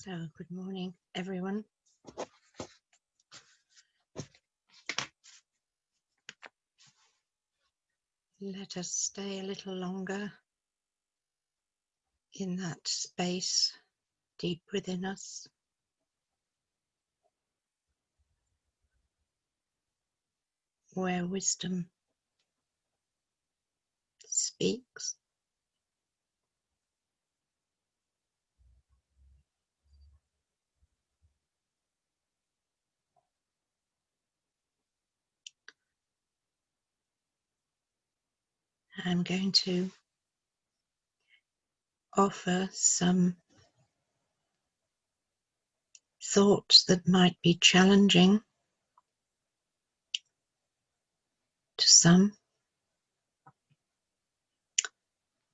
So, good morning, everyone. Let us stay a little longer in that space deep within us, where wisdom speaks. I'm going to offer some thoughts that might be challenging to some,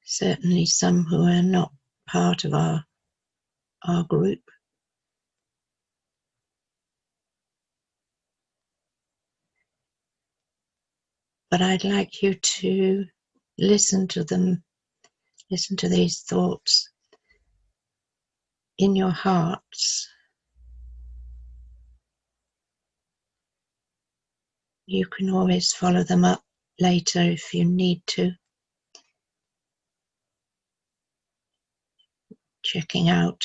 certainly some who are not part of our group. But I'd like you to listen to them, listen to these thoughts in your hearts. You can always follow them up later if you need to, checking out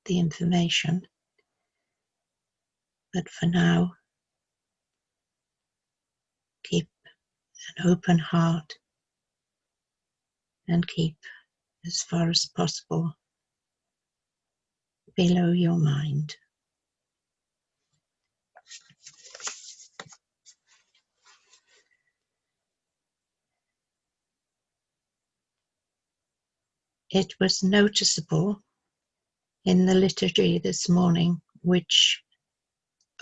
the information. But for now, keep an open heart and keep as far as possible below your mind. It was noticeable in the liturgy this morning, which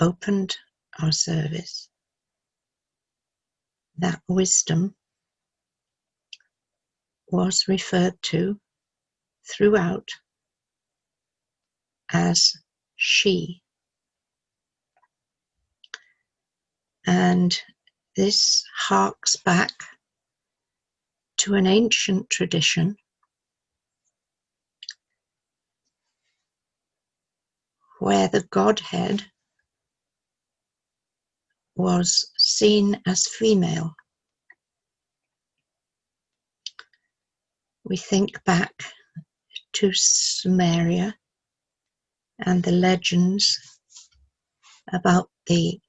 opened our service, that wisdom was referred to throughout as she. And this harks back to an ancient tradition where the Godhead was seen as female. We think back to Sumeria and the legends about the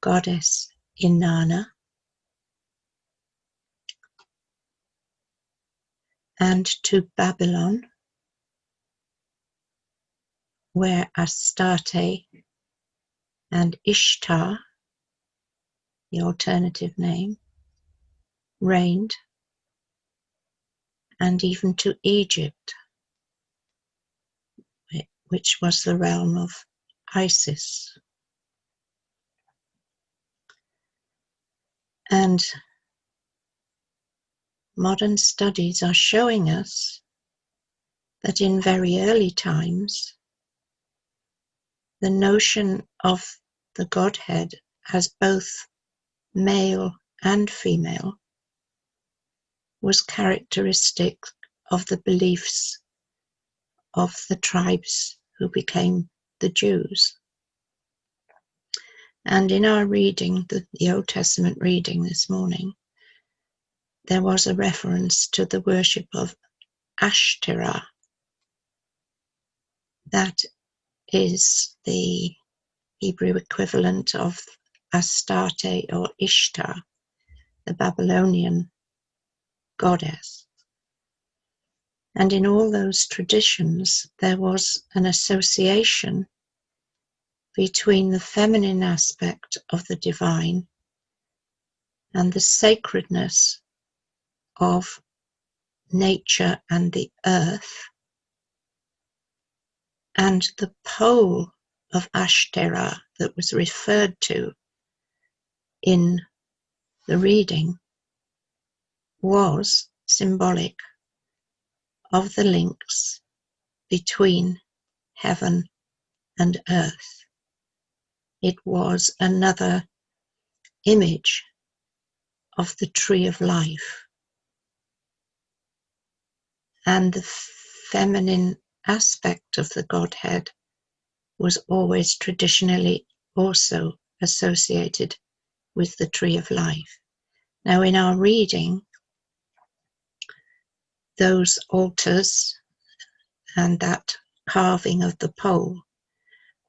goddess Inanna, and to Babylon, where Astarte and Ishtar, the alternative name, reigned, and even to Egypt, which was the realm of Isis. And modern studies are showing us that in very early times, the notion of the Godhead as both male and female was characteristic of the beliefs of the tribes who became the Jews. And in our reading, the Old Testament reading this morning, there was a reference to the worship of Ashtoreth. That is the Hebrew equivalent of Astarte or Ishtar, the Babylonian goddess. And in all those traditions, there was an association between the feminine aspect of the divine and the sacredness of nature and the earth, and the pole of Ashtoreth that was referred to in the reading was symbolic of the links between heaven and earth. It was another image of the tree of life, and the feminine aspect of the Godhead was always traditionally also associated with the tree of life. Now, in our reading, those altars and that carving of the pole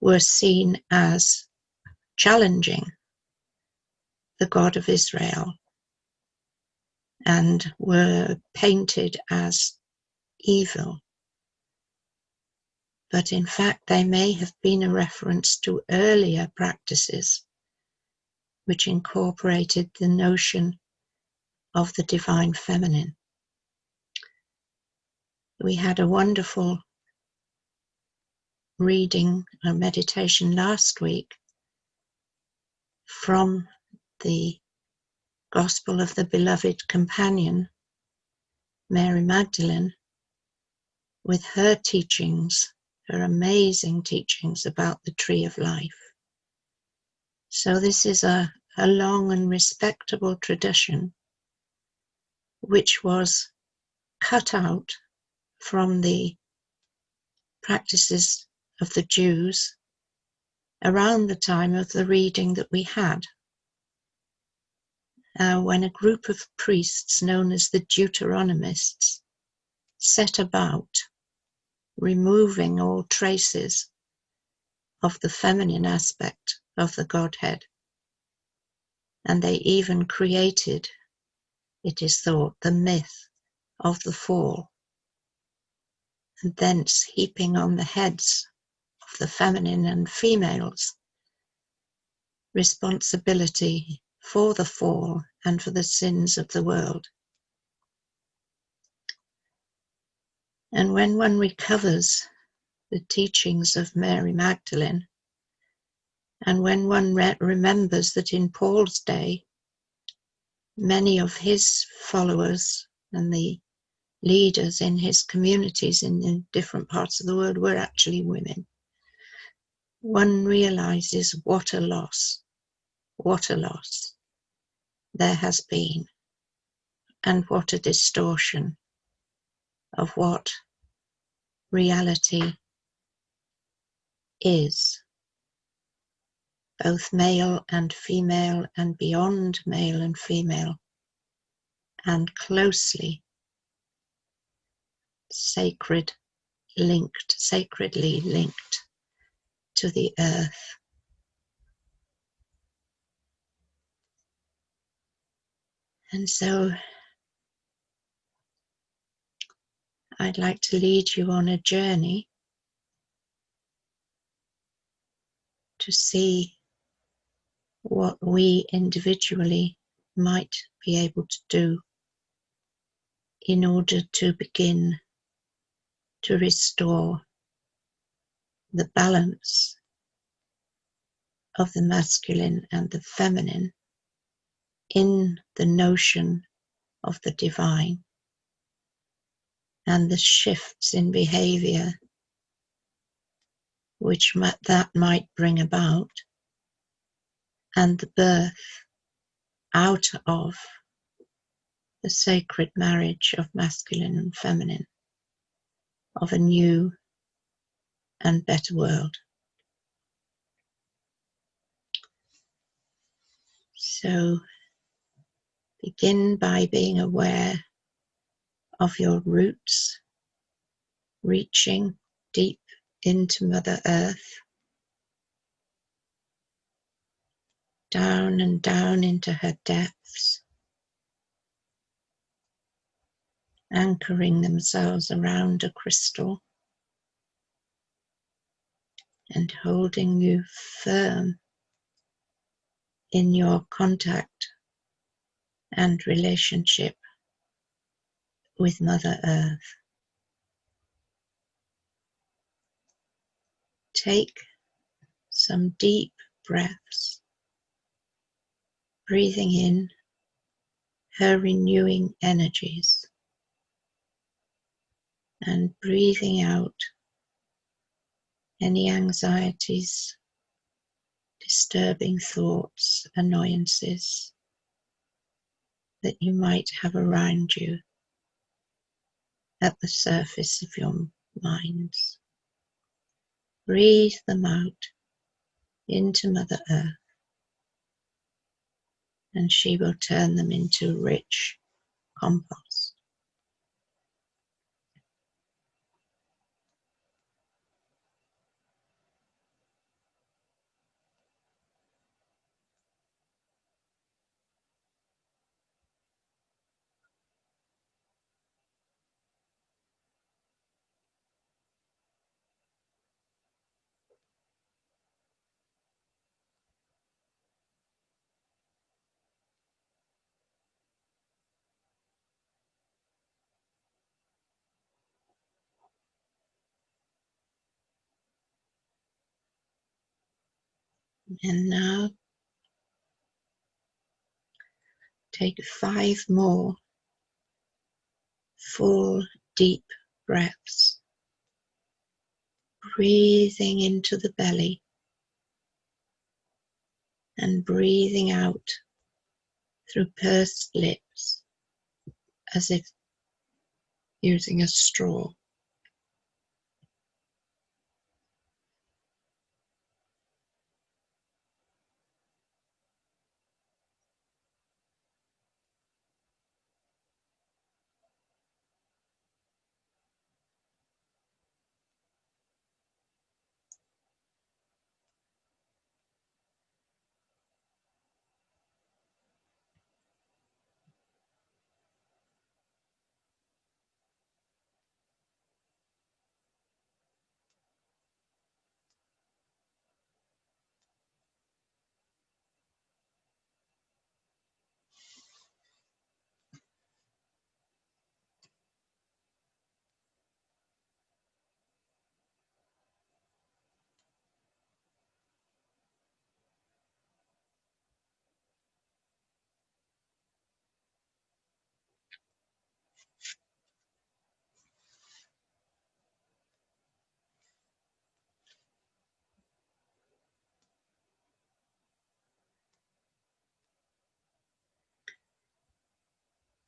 were seen as challenging the God of Israel and were painted as evil. But in fact, they may have been a reference to earlier practices which incorporated the notion of the divine feminine. We had a wonderful reading or meditation last week from the Gospel of the Beloved Companion, Mary Magdalene, with her teachings, her amazing teachings about the tree of life. So this is a long and respectable tradition which was cut out from the practices of the Jews around the time of the reading that we had, when a group of priests known as the Deuteronomists set about removing all traces of the feminine aspect of the Godhead. And they even created, it is thought, the myth of the fall, and thence heaping on the heads of the feminine and females responsibility for the fall and for the sins of the world. And when one recovers the teachings of Mary Magdalene, and when one remembers that in Paul's day, many of his followers and the leaders in his communities in different parts of the world were actually women, one realizes what a loss there has been, and what a distortion of what reality is, both male and female and beyond male and female, and closely sacredly linked to the earth. And so I'd like to lead you on a journey to see what we individually might be able to do in order to begin to restore the balance of the masculine and the feminine in the notion of the divine, and the shifts in behavior which that might bring about, and the birth out of the sacred marriage of masculine and feminine, of a new and better world. So begin by being aware of your roots, reaching deep into Mother Earth, down and down into her depths, anchoring themselves around a crystal and holding you firm in your contact and relationship with Mother Earth. Take some deep breaths, breathing in her renewing energies and breathing out any anxieties, disturbing thoughts, annoyances that you might have around you at the surface of your minds. Breathe them out into Mother Earth, and she will turn them into rich compost. And now take 5 more full, deep breaths, breathing into the belly and breathing out through pursed lips as if using a straw.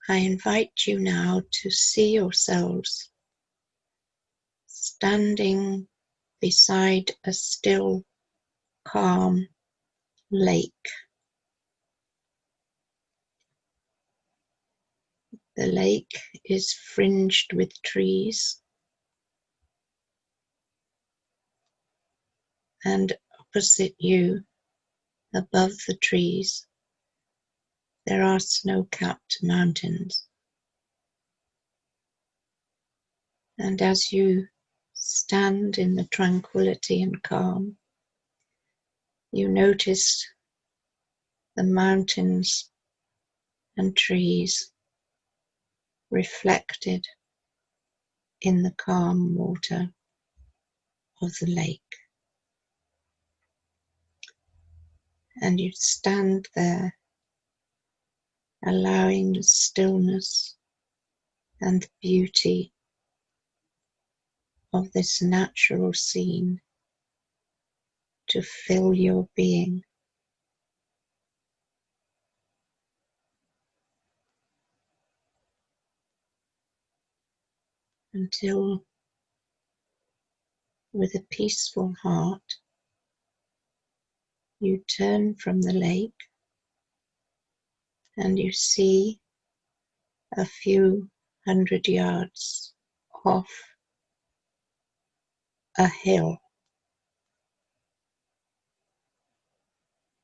I invite you now to see yourselves standing beside a still, calm lake. The lake is fringed with trees, and opposite you, above the trees, there are snow-capped mountains. And as you stand in the tranquility and calm, you notice the mountains and trees reflected in the calm water of the lake. And you stand there, allowing the stillness and the beauty of this natural scene to fill your being. Until, with a peaceful heart, you turn from the lake and you see a few 100 yards off a hill,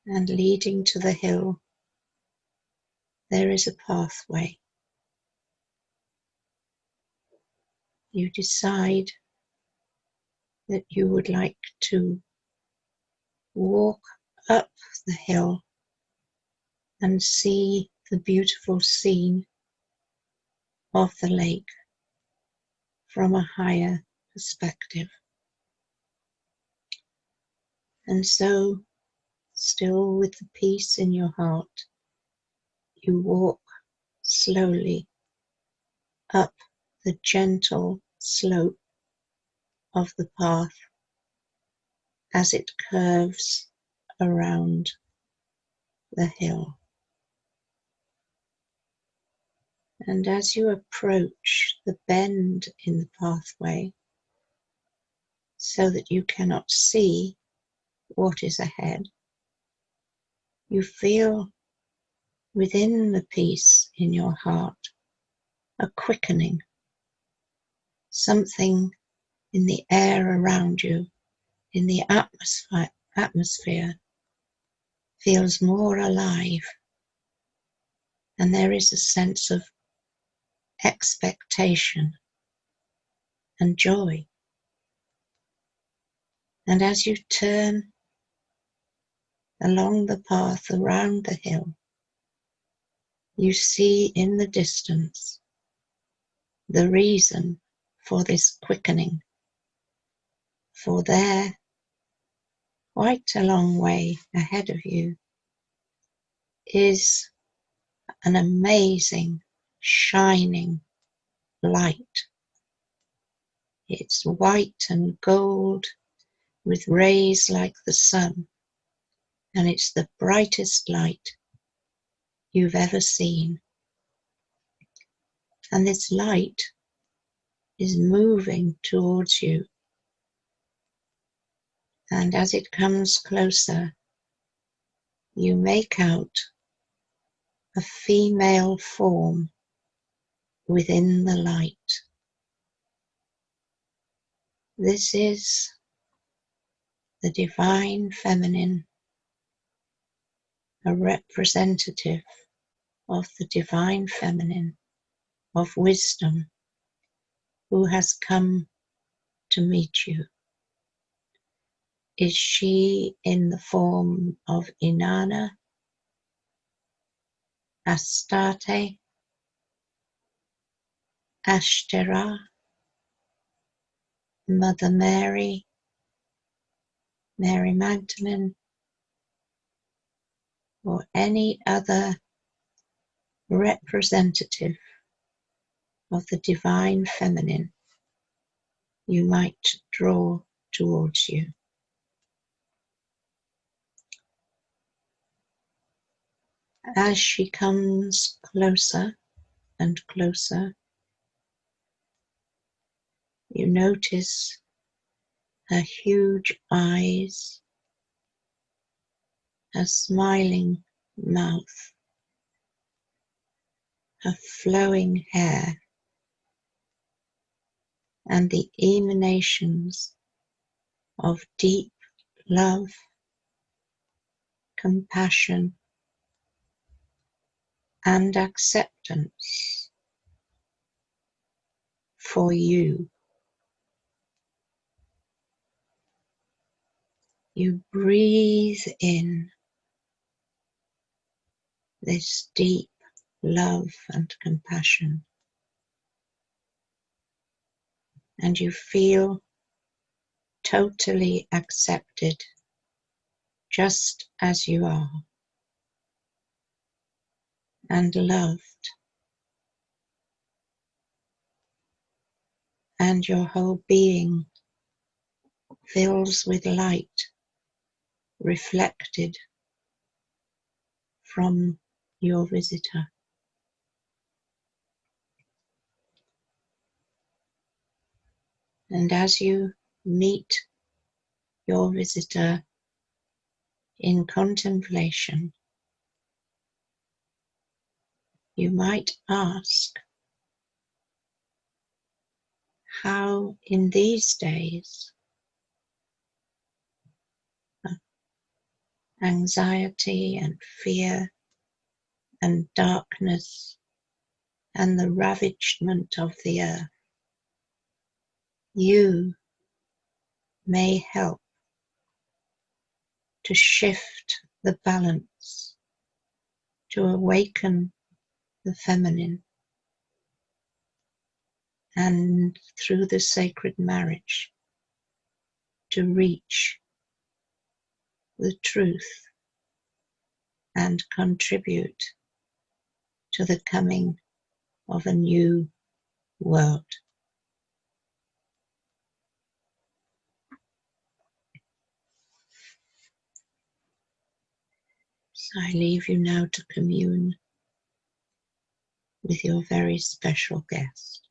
and leading to the hill there is a pathway. You decide that you would like to walk up the hill and see the beautiful scene of the lake from a higher perspective. And so, still with the peace in your heart, you walk slowly up the gentle slope of the path as it curves around the hill. And as you approach the bend in the pathway, so that you cannot see what is ahead. You feel within the peace in your heart a quickening, something in the air around you, in the atmosphere feels more alive, and there is a sense of expectation and joy. And as you turn along the path around the hill, you see in the distance the reason for this quickening. For there, quite a long way ahead of you, is an amazing, shining light. It's white and gold with rays like the sun, and it's the brightest light you've ever seen. And this light is moving towards you. And as it comes closer, you make out a female form within the light. This is the divine feminine, a representative of the divine feminine, of wisdom, who has come to meet you. Is she in the form of Inanna, Astarte, Ashtera, Mother Mary, Mary Magdalene, or any other representative of the divine feminine you might draw towards you? As she comes closer and closer, you notice her huge eyes, her smiling mouth, her flowing hair, and the emanations of deep love, compassion, and acceptance for you. You breathe in this deep love and compassion, and you feel totally accepted just as you are, and loved, and your whole being fills with light reflected from your visitor. And as you meet your visitor in contemplation, you might ask how in these days of anxiety and fear and darkness and the ravagement of the earth, you may help to shift the balance, to awaken the feminine, and through the sacred marriage to reach the truth and contribute to the coming of a new world. So I leave you now to commune with your very special guest.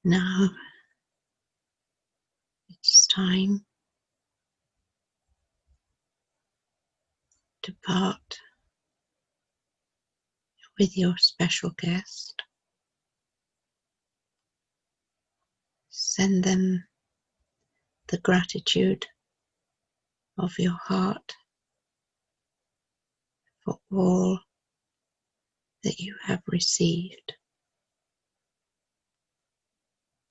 Now it's time to part with your special guest. Send them the gratitude of your heart for all that you have received.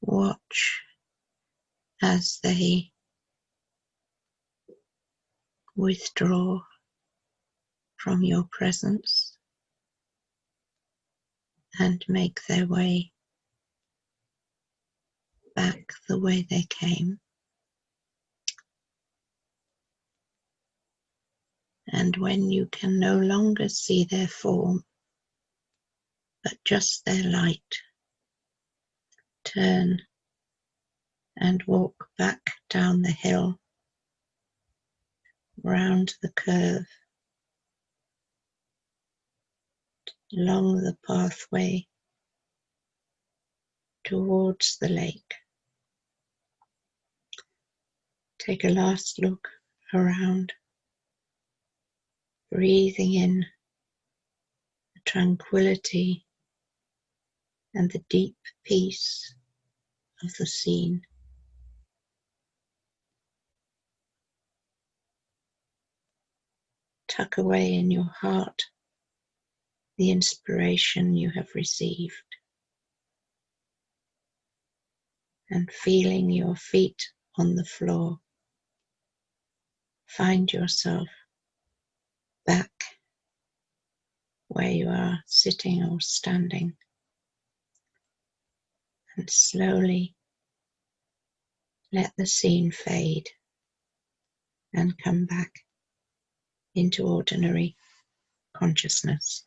Watch as they withdraw from your presence and make their way back the way they came. And when you can no longer see their form, but just their light, turn and walk back down the hill, round the curve, along the pathway towards the lake. Take a last look around, breathing in the tranquility and the deep peace of the scene. Tuck away in your heart the inspiration you have received, and feeling your feet on the floor, find yourself back where you are sitting or standing, and slowly let the scene fade and come back into ordinary consciousness.